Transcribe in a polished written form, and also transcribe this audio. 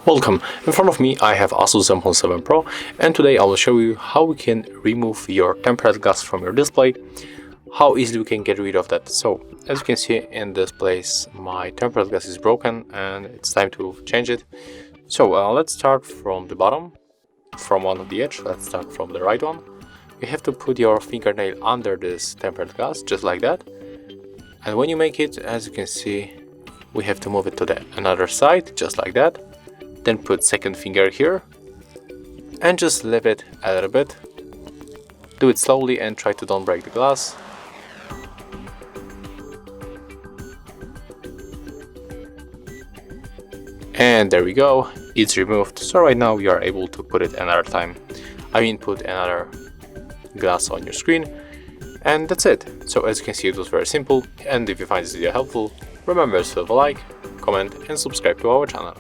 Welcome, in front of me I have ASUS Zenfone 7 Pro, and today I will show you how we can remove your tempered glass from your display, how easily we can get rid of that. So as you can see in this place, my tempered glass is broken and it's time to change it. So let's start from the bottom, from one of the edge. Let's start from the right one. You have to put your fingernail under this tempered glass, just like that. And when you make it, as you can see, we have to move it to the another side, just like that. Then put second finger here and just leave it a little bit. Do it slowly and try to don't break the glass. And there we go, it's removed. So right now you are able to put it another time. Put another glass on your screen, and that's it. So as you can see, it was very simple. And if you find this video helpful, remember to leave a like, comment and subscribe to our channel.